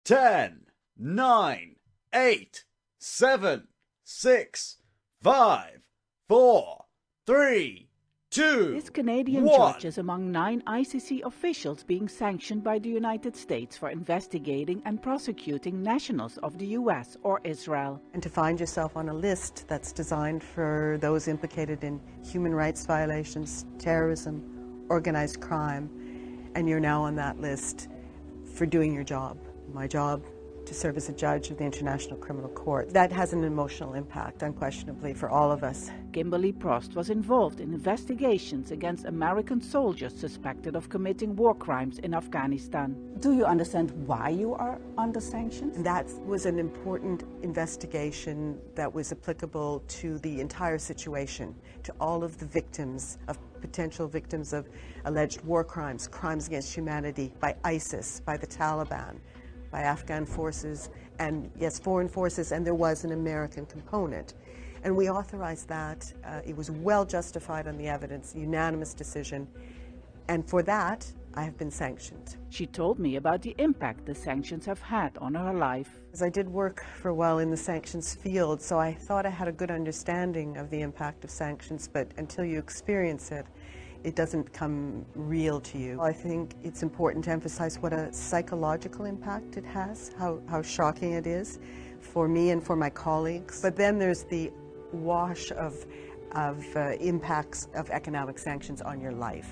10, 9, 8, 7, 6, 5, 4, 3, 2, This Canadian 1. judge is among 9 ICC officials being sanctioned by the United States for investigating and prosecuting nationals of the U.S. or Israel. And to find yourself on a list that's designed for those implicated in human rights violations, terrorism, organized crime, and you're now on that list for doing your job. My job to serve as a judge of the International Criminal Court. That has an emotional impact, unquestionably, for all of us. Kimberly Prost was involved in investigations against American soldiers suspected of committing war crimes in Afghanistan. Do you understand why you are under sanctions? That was an important investigation that was applicable to the entire situation, to all of the victims, of potential victims of alleged war crimes, crimes against humanity by ISIS, by the Taliban, by Afghan forces, and yes, foreign forces, and there was an American component. And we authorized that. It was well justified on the evidence, unanimous decision, and for that, I have been sanctioned. She told me about the impact the sanctions have had on her life. As I did work for a while in the sanctions field, so I thought I had a good understanding of the impact of sanctions, but until you experience it, it doesn't come real to you. I think it's important to emphasize what a psychological impact it has, how shocking it is for me and for my colleagues. But then there's the wash of impacts of economic sanctions on your life.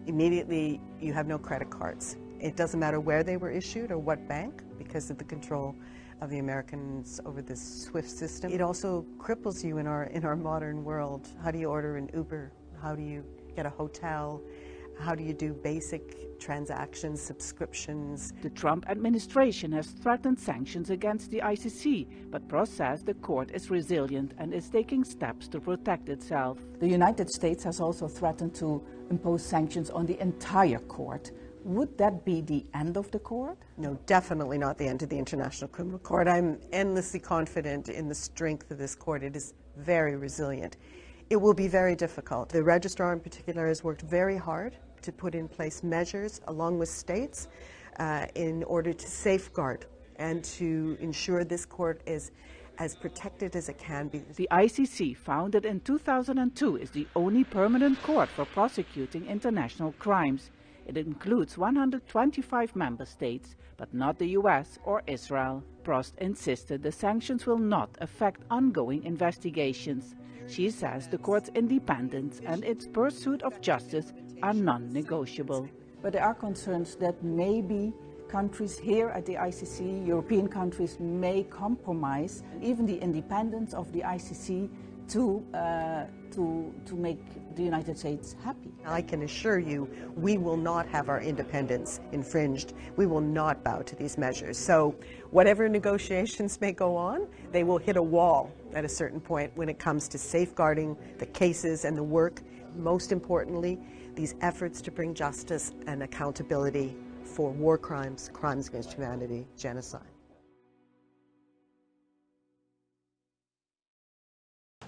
Immediately, you have no credit cards. It doesn't matter where they were issued or what bank, because of the control of the Americans over this SWIFT system. It also cripples you in our modern world. How do you order an Uber? How do you get a hotel? How do you do basic transactions, subscriptions? The Trump administration has threatened sanctions against the ICC, but Prost says the court is resilient and is taking steps to protect itself. The United States has also threatened to impose sanctions on the entire court. Would that be the end of the court? No, definitely not the end of the International Criminal Court. I'm endlessly confident in the strength of this court. It is very resilient. It will be very difficult. The registrar in particular has worked very hard to put in place measures along with states in order to safeguard and to ensure this court is as protected as it can be. The ICC, founded in 2002, is the only permanent court for prosecuting international crimes. It includes 125 member states, but not the U.S. or Israel. Prost insisted the sanctions will not affect ongoing investigations. She says the court's independence and its pursuit of justice are non-negotiable. But there are concerns that maybe countries here at the ICC, European countries, may compromise even the independence of the ICC to make the United States happy. I can assure you, we will not have our independence infringed. We will not bow to these measures. So whatever negotiations may go on, they will hit a wall at a certain point when it comes to safeguarding the cases and the work. Most importantly, these efforts to bring justice and accountability for war crimes, crimes against humanity, genocide.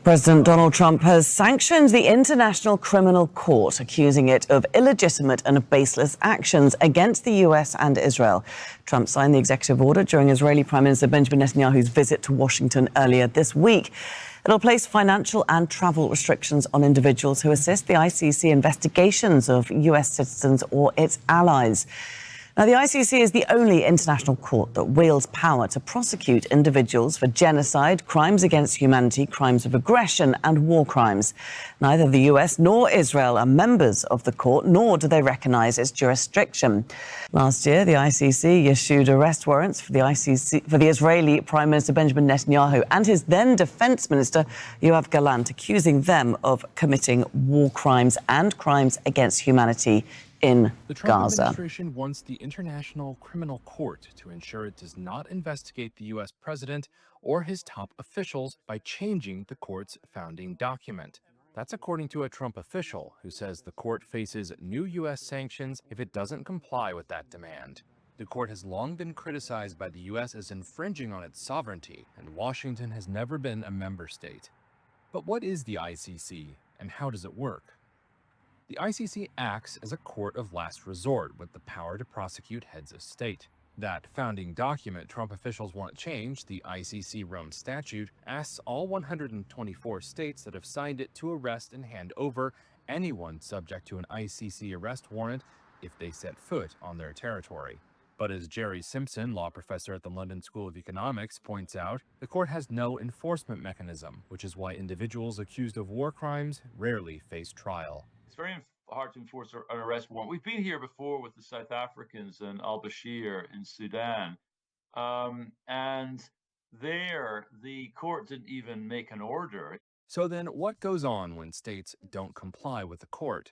President Donald Trump has sanctioned the International Criminal Court, accusing it of illegitimate and baseless actions against the U.S. and Israel. Trump signed the executive order during Israeli Prime Minister Benjamin Netanyahu's visit to Washington earlier this week. It'll place financial and travel restrictions on individuals who assist the ICC investigations of U.S. citizens or its allies. Now, the ICC is the only international court that wields power to prosecute individuals for genocide, crimes against humanity, crimes of aggression and war crimes. Neither the US nor Israel are members of the court, nor do they recognize its jurisdiction. Last year, the ICC issued arrest warrants for the Israeli Prime Minister Benjamin Netanyahu and his then Defense Minister Yoav Gallant, accusing them of committing war crimes and crimes against humanity in The Trump Gaza. administration wants the International Criminal Court to ensure it does not investigate the U.S. president or his top officials by changing the court's founding document. That's according to a Trump official who says the court faces new U.S. sanctions if it doesn't comply with that demand. The court has long been criticized by the U.S. as infringing on its sovereignty, and Washington has never been a member state. But what is the ICC, and how does it work? The ICC acts as a court of last resort with the power to prosecute heads of state. That founding document Trump officials want changed, the ICC Rome Statute, asks all 124 states that have signed it to arrest and hand over anyone subject to an ICC arrest warrant if they set foot on their territory. But as Jerry Simpson, law professor at the London School of Economics, points out, the court has no enforcement mechanism, which is why individuals accused of war crimes rarely face trial. It's very hard to enforce an arrest warrant. We've been here before with the South Africans and al-Bashir in Sudan. And there, the court didn't even make an order. So then what goes on when states don't comply with the court?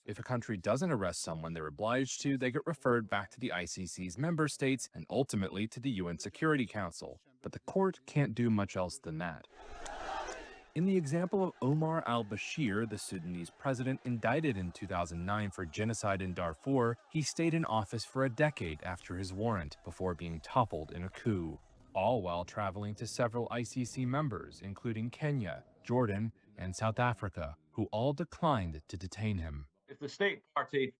If a country doesn't arrest someone they're obliged to, they get referred back to the ICC's member states and ultimately to the UN Security Council. But the court can't do much else than that. In the example of Omar al-Bashir, the Sudanese president indicted in 2009 for genocide in Darfur, he stayed in office for a decade after his warrant before being toppled in a coup, all while traveling to several ICC members, including Kenya, Jordan, and South Africa, who all declined to detain him. If the state party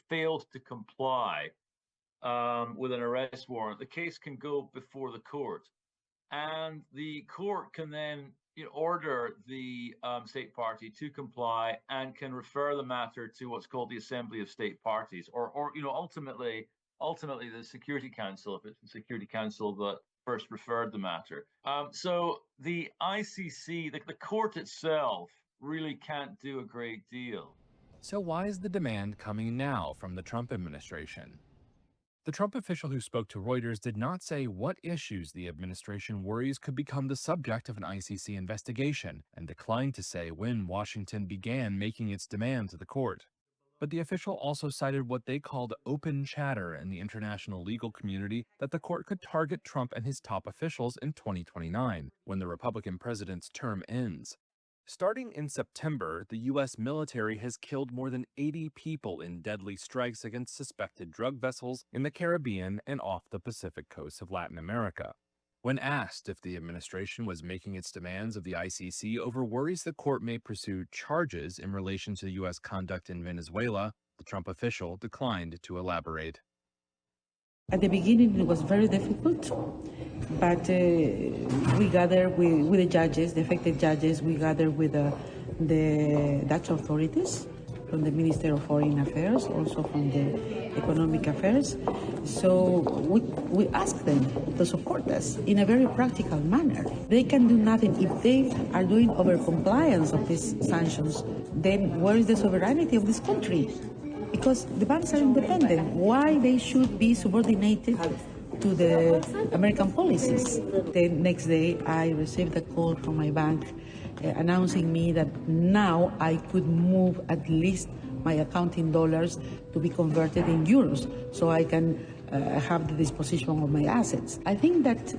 fails to comply with an arrest warrant, the case can go before the court. And the court can then order the state party to comply and can refer the matter to what's called the Assembly of State Parties, or ultimately the Security Council, if it's the Security Council that first referred the matter. So the ICC, the court itself, really can't do a great deal. So why is the demand coming now from the Trump administration? The Trump official who spoke to Reuters did not say what issues the administration worries could become the subject of an ICC investigation, and declined to say when Washington began making its demand to the court. But the official also cited what they called open chatter in the international legal community that the court could target Trump and his top officials in 2029, when the Republican president's term ends. Starting in September, the U.S. military has killed more than 80 people in deadly strikes against suspected drug vessels in the Caribbean and off the Pacific coast of Latin America. When asked if the administration was making its demands of the ICC over worries the court may pursue charges in relation to U.S. conduct in Venezuela, the Trump official declined to elaborate. At the beginning, it was very difficult, but we gathered with the judges, the affected judges, we gathered with the Dutch authorities, from the Minister of Foreign Affairs, also from the Economic Affairs. So we asked them to support us in a very practical manner. They can do nothing. If they are doing over-compliance of these sanctions, then where is the sovereignty of this country? Because the banks are independent. Why they should be subordinated to the American policies? The next day, I received a call from my bank announcing me that now I could move at least my account in dollars to be converted in euros, so I can have the disposition of my assets. I think that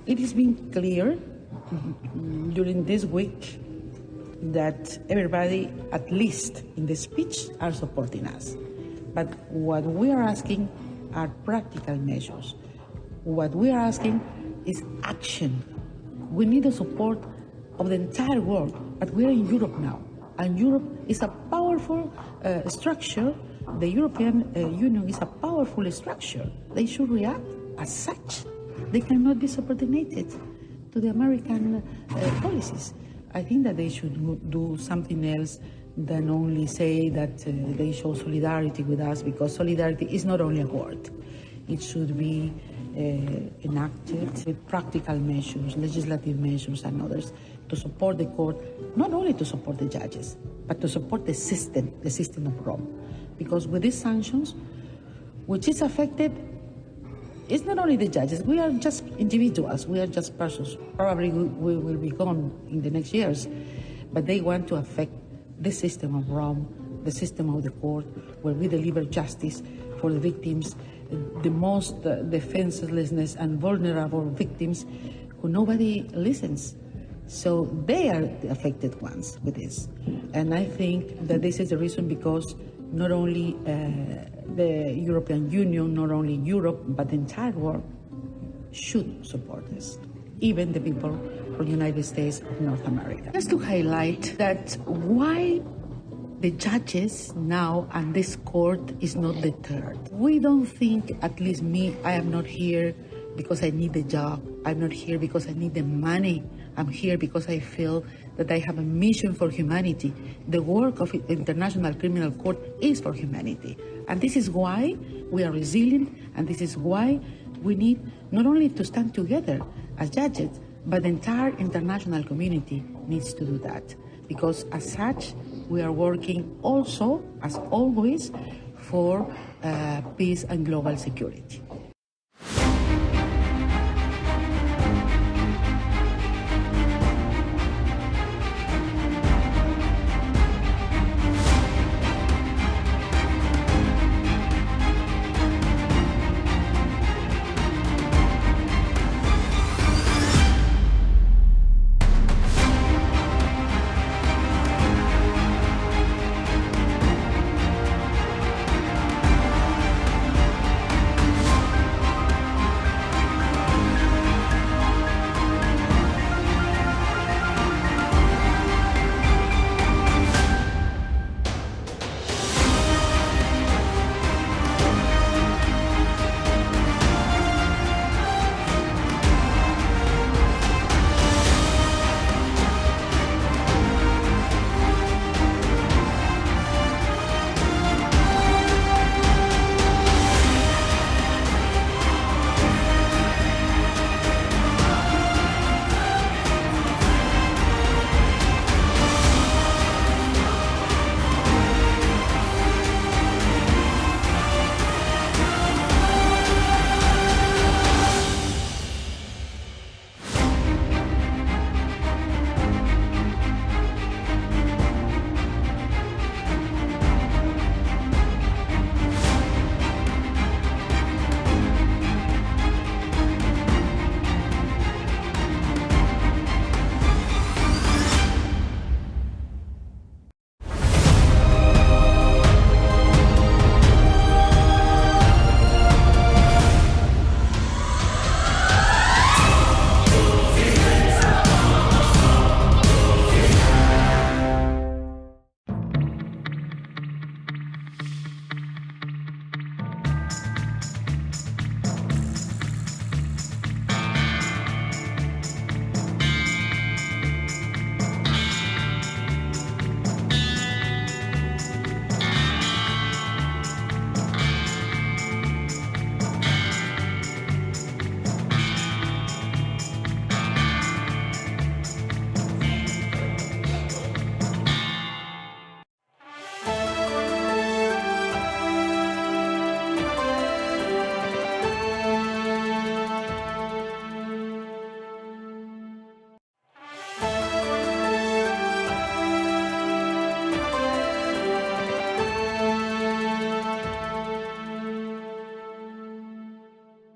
it has been clear during this week that everybody, at least in the speech, are supporting us. But what we are asking are practical measures. What we are asking is action. We need the support of the entire world, but we are in Europe now, and Europe is a powerful structure. The European Union is a powerful structure. They should react as such. They cannot be subordinated to the American policies. I think that they should do something else than only say that they show solidarity with us, because solidarity is not only a word. It should be enacted with practical measures, legislative measures and others, to support the court, not only to support the judges, but to support the system of Rome. Because with these sanctions, which is affected, it's not only the judges, we are just individuals, we are just persons. Probably we will be gone in the next years, but they want to affect the system of Rome, the system of the court, where we deliver justice for the victims, the most defenselessness and vulnerable victims who nobody listens. So they are the affected ones with this. And I think that this is the reason, because not only the European Union, not only Europe, but the entire world should support us, even the people from the United States of North America. Just to highlight that why the judges now and this court is not deterred. We don't think, at least me, I am not here because I need the job. I'm not here because I need the money. I'm here because I feel that I have a mission for humanity. The work of the International Criminal Court is for humanity. And this is why we are resilient, and this is why we need not only to stand together as judges, but the entire international community needs to do that. Because as such, we are working also, as always, for peace and global security.